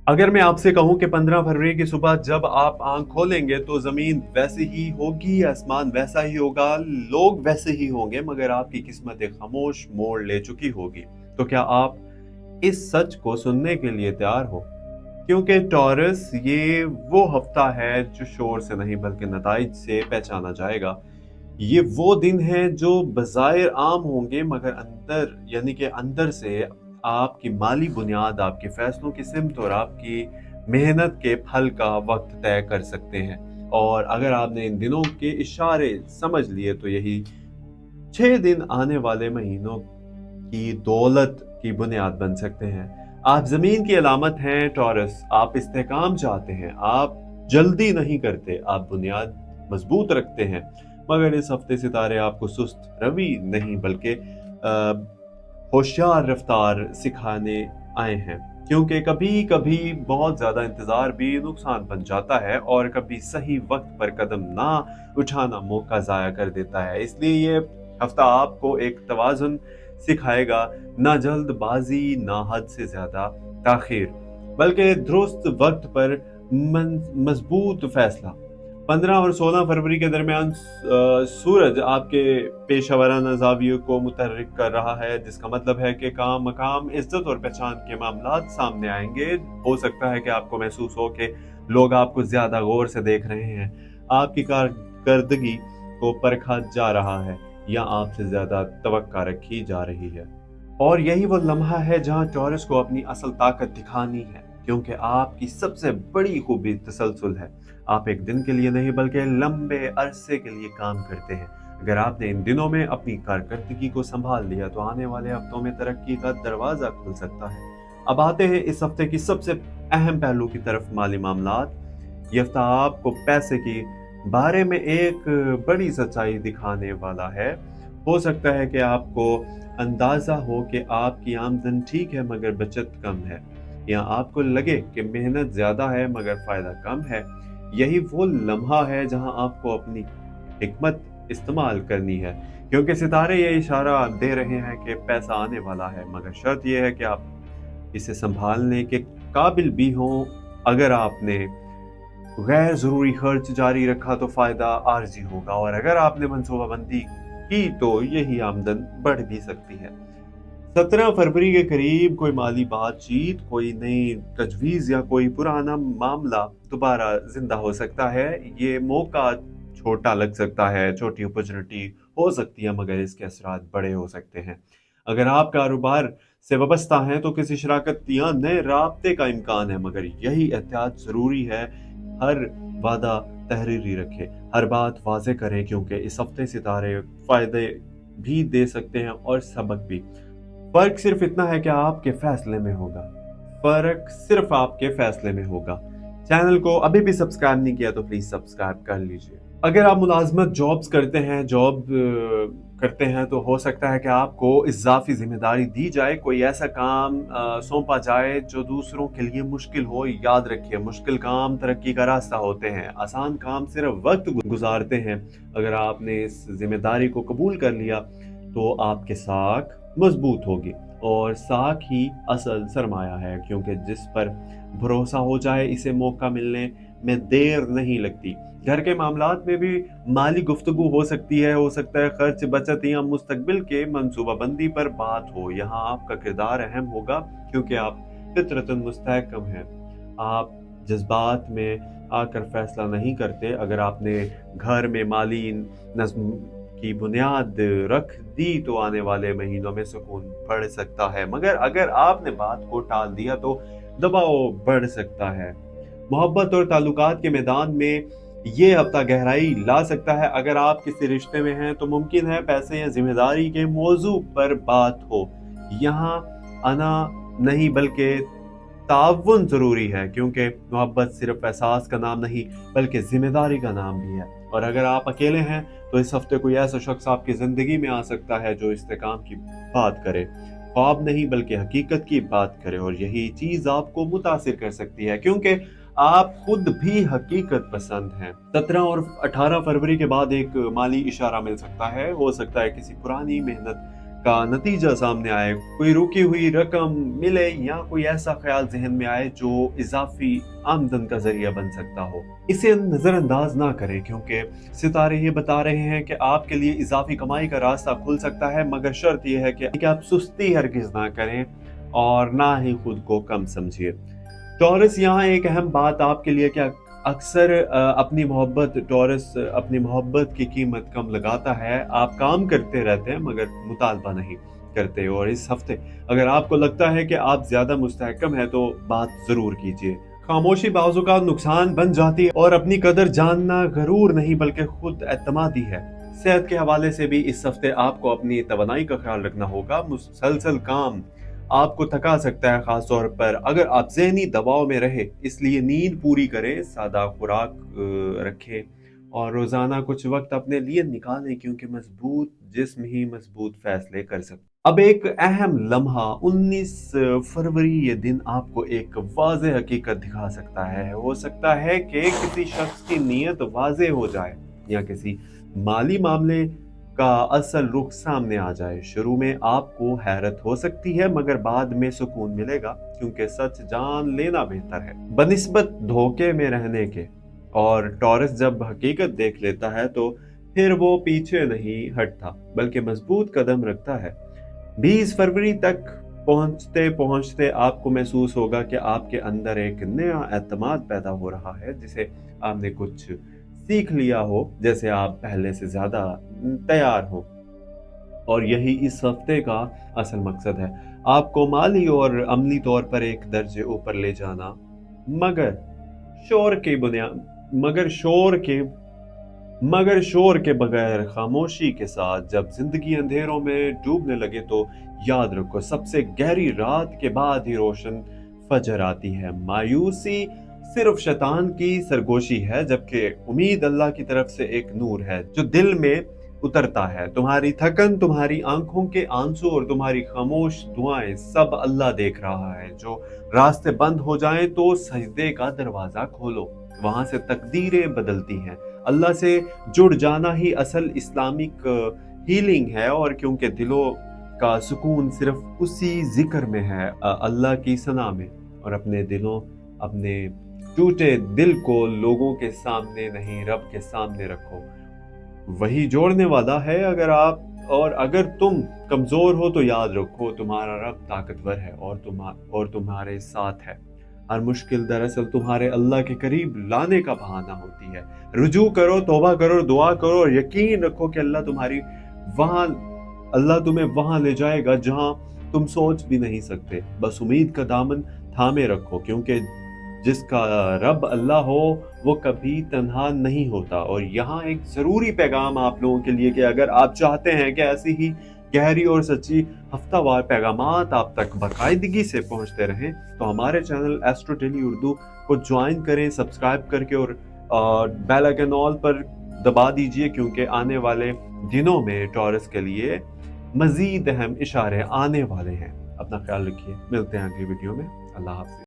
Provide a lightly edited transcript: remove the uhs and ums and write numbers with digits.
अगर मैं आपसे कहूं कि 15 फरवरी की सुबह जब आप आंख खोलेंगे तो जमीन वैसी ही होगी, आसमान वैसा ही होगा, लोग वैसे ही होंगे, मगर आपकी किस्मत एक खामोश मोड़ ले चुकी होगी। तो क्या आप इस सच को सुनने के लिए तैयार हो? क्योंकि टॉरस ये वो हफ्ता है जो शोर से नहीं बल्कि नताइज से पहचाना जाएगा। ये वो दिन है जो बज़ाहिर आम होंगे मगर अंदर यानी कि अंदर से आपकी माली बुनियाद, आपके फैसलों की सिमत और आपकी मेहनत के फल का वक्त तय कर सकते हैं। और अगर आपने इन दिनों के इशारे समझ लिए तो यही 6 दिन आने वाले महीनों की दौलत की बुनियाद बन सकते हैं। आप जमीन की अलामत हैं टॉरस, आप इस्तेकाम चाहते हैं, आप जल्दी नहीं करते, आप बुनियाद मजबूत रखते हैं। मगर इस हफ्ते सितारे आपको सुस्त रवि नहीं बल्कि होशियार रफ्तार सिखाने आए हैं। क्योंकि कभी कभी बहुत ज्यादा इंतजार भी नुकसान बन जाता है और कभी सही वक्त पर कदम ना उठाना मौका जाया कर देता है। इसलिए ये हफ्ता आपको एक तवाजुन सिखाएगा, ना जल्दबाजी ना हद से ज्यादा ताखीर, बल्कि दुरुस्त वक्त पर मजबूत फैसला। 15 और 16 फरवरी के दरमियान सूरज आपके पेशा जावियों को मुतहर्रिक कर रहा है, जिसका मतलब है कि काम मकाम इज्जत और पहचान के मामलात सामने आएंगे। हो सकता है कि आपको महसूस हो कि लोग आपको ज्यादा गौर से देख रहे हैं, आपकी कारकर्दगी को परखा जा रहा है या आपसे ज्यादा तवक्का रखी जा रही है। और यही वो लम्हा है जहां टॉरस को अपनी असल ताकत दिखानी है, क्योंकि आपकी सबसे बड़ी खूबी तसलसल है। आप एक दिन के लिए नहीं बल्कि लंबे अरसे के लिए काम करते हैं। अगर आपने इन दिनों में अपनी कारकर्दगी को संभाल लिया तो आने वाले हफ्तों में तरक्की का दरवाजा खुल सकता है। अब आते हैं इस हफ्ते की सबसे अहम पहलू की तरफ, माली मामलात। ये हफ्ता आपको पैसे की बारे में एक बड़ी सच्चाई दिखाने वाला है। हो सकता है कि आपको अंदाजा हो कि आपकी आमदन ठीक है मगर बचत कम है, या आपको लगे कि मेहनत ज्यादा है मगर फायदा कम है। यही वो लम्हा है जहां आपको अपनी हिकमत इस्तेमाल करनी है, क्योंकि सितारे ये इशारा दे रहे हैं कि पैसा आने वाला है, मगर शर्त यह है कि आप इसे संभालने के काबिल भी हों। अगर आपने गैर जरूरी खर्च जारी रखा तो फायदा आर्जी होगा, और अगर आपने मनसूबाबंदी की तो यही आमदन बढ़ भी सकती है। 17 फरवरी के करीब कोई माली बातचीत, कोई नई तजवीज या कोई पुराना मामला दोबारा जिंदा हो सकता है। ये मौका छोटा लग सकता है, छोटी अपॉर्चुनिटी हो सकती है, मगर इसके असरात बड़े हो सकते हैं। अगर आप कारोबार से वाबस्ता हैं तो किसी शराकत या नए राब्ते का इम्कान है, मगर यही एहतियात जरूरी है। हर वादा तहरीरी रखें, हर बात वाजे करें, क्योंकि इस हफ्ते सितारे फायदे भी दे सकते हैं और सबक भी। फर्क सिर्फ इतना है कि आपके फैसले में होगा। फर्क सिर्फ आपके फैसले में होगा। चैनल को अभी भी सब्सक्राइब नहीं किया तो प्लीज सब्सक्राइब कर लीजिए। अगर आप मुलाजमत जॉब्स करते हैं, करते हैं तो हो सकता है कि आपको इजाफी जिम्मेदारी दी जाए, कोई ऐसा काम सौंपा जाए जो दूसरों के लिए मुश्किल हो। याद रखिए, मुश्किल काम तरक्की का रास्ता होते हैं, आसान काम सिर्फ वक्त गुजारते हैं। अगर आपने इस जिम्मेदारी को कबूल कर लिया तो आपके साख मजबूत होगी, और साख ही असल सरमाया है, क्योंकि जिस पर भरोसा हो जाए इसे मौका मिलने में देर नहीं लगती। घर के मामलात में भी माली गुफ्तगू हो सकती है, हो सकता है खर्च बचत या मुस्तकबिल के मंसूबाबंदी पर बात हो। यहाँ आपका किरदार अहम होगा, क्योंकि आप फितरतन मुस्तहकम हैं। आप जज्बात में आकर फैसला नहीं करते। अगर आपने घर में माली नज्म की बुनियाद रख दी तो आने वाले महीनों में सुकून बढ़ सकता है, मगर अगर आपने बात को टाल दिया तो दबाव बढ़ सकता है। मोहब्बत और ताल्लुकात के मैदान में ये हफ्ता गहराई ला सकता है। अगर आप किसी रिश्ते में हैं तो मुमकिन है पैसे या जिम्मेदारी के मौजू पर बात हो। यहाँ आना नहीं बल्कि ताउन जरूरी है, क्योंकि मोहब्बत सिर्फ एहसास का नाम नहीं बल्कि जिम्मेदारी का नाम भी है। और अगर आप अकेले हैं तो इस हफ्ते कोई ऐसा शख्स आपकी जिंदगी में आ सकता है जो इस्तेकाम की बात करे, ख्वाब नहीं बल्कि हकीकत की बात करे, और यही चीज आपको मुतासिर कर सकती है, क्योंकि आप खुद भी हकीकत पसंद हैं। 17 और 18 फरवरी के बाद एक माली इशारा मिल सकता है। हो सकता है किसी पुरानी मेहनत का नतीजा सामने आए, कोई रुकी हुई रकम मिले या कोई ऐसा ख्याल जहन में आए जो इजाफी आमदन का जरिया बन सकता हो, इसे नजरअंदाज ना करें, क्योंकि सितारे ये बता रहे हैं कि आपके लिए इजाफी कमाई का रास्ता खुल सकता है, मगर शर्त यह है कि आप सुस्ती हरगिज ना करें और ना ही खुद को कम समझिए। टॉरस, यहाँ एक अहम बात आपके लिए क्या, अक्सर टॉरस अपनी मोहब्बत की कीमत कम लगाता है। आप काम करते रहते हैं मगर मुतालबा नहीं करते, और इस हफ्ते अगर आपको लगता है कि आप ज्यादा मुस्तहकम है तो बात जरूर कीजिए। खामोशी बाजू का नुकसान बन जाती है, और अपनी कदर जानना गरूर नहीं बल्कि खुद एतमादी है। सेहत के हवाले से भी इस हफ्ते आपको अपनी तवानाई का ख्याल रखना होगा। मुसलसल काम आपको थका सकता है, खास तौर पर अगर आप ज़हनी दबाव में रहे। इसलिए नींद पूरी करें, सादा खुराक रखें और रोजाना कुछ वक्त अपने लिए निकालें, क्योंकि मजबूत जिस्म ही मजबूत फैसले कर सकते। अब एक अहम लम्हा, 19 फरवरी, ये दिन आपको एक वाज़ेह हकीकत दिखा सकता है। हो सकता है कि किसी शख्स की नीयत वाज़ेह हो जाए या किसी माली मामले का असल रुख सामने आ जाए। शुरू में आपको हैरत हो सकती है, मगर बाद में सुकून मिलेगा, क्योंकि सच जान लेना बेहतर है बनिस्बत धोखे में रहने के। और टॉरस जब हकीकत देख लेता है तो फिर वो पीछे नहीं हटता बल्कि मजबूत कदम रखता है। 20 फरवरी तक पहुंचते पहुंचते आपको महसूस होगा कि आपके अंदर एक नया एतमाद पैदा हो रहा है, जिसे आपने कुछ सीख लिया हो, जैसे आप पहले से ज्यादा तैयार हो। और यही इस हफ्ते का असल मकसद है, आपको माली और अमली तौर पर एक दर्जे ऊपर ले जाना। मगर शोर के बुनियाद मगर शोर के बगैर, खामोशी के साथ। जब जिंदगी अंधेरों में डूबने लगे तो याद रखो, सबसे गहरी रात के बाद ही रोशन फजर आती है। मायूसी सिर्फ शैतान की सरगोशी है, जबकि उम्मीद अल्लाह की तरफ से एक नूर है जो दिल में उतरता है। तुम्हारी थकन, तुम्हारी आंखों के आंसू और तुम्हारी खामोश दुआएं सब अल्लाह देख रहा है। जो रास्ते बंद हो जाएं तो सजदे का दरवाजा खोलो, वहां से तकदीरें बदलती हैं। अल्लाह से जुड़ जाना ही असल इस्लामिक हीलिंग है, और क्योंकि दिलों का सुकून सिर्फ उसी जिक्र में है, अल्लाह की सना में। और अपने टूटे दिल को लोगों के सामने नहीं, रब के सामने रखो, वही जोड़ने वाला है। अगर तुम कमजोर हो तो याद रखो, तुम्हारा रब ताकतवर है और तुम्हारे साथ है। हर मुश्किल दरअसल तुम्हारे अल्लाह के करीब लाने का बहाना होती है। रुजू करो, तौबा करो, दुआ करो और यकीन रखो कि अल्लाह तुम्हें वहां ले जाएगा जहां तुम सोच भी नहीं सकते। बस उम्मीद का दामन थामे रखो, क्योंकि जिसका रब अल्लाह हो वो कभी तन्हा नहीं होता। और यहाँ एक ज़रूरी पैगाम आप लोगों के लिए कि अगर आप चाहते हैं कि ऐसी ही गहरी और सच्ची हफ्तावार पैगामात आप तक बाकायदगी से पहुंचते रहें, तो हमारे चैनल एस्ट्रो डेली उर्दू को ज्वाइन करें, सब्सक्राइब करके, और बेल आइकन ऑल पर दबा दीजिए, क्योंकि आने वाले दिनों में टॉरस के लिए मज़ीद अहम इशारे आने वाले हैं। अपना ख्याल रखिए, मिलते हैं अगली वीडियो में। अल्लाह हाफ़िज़।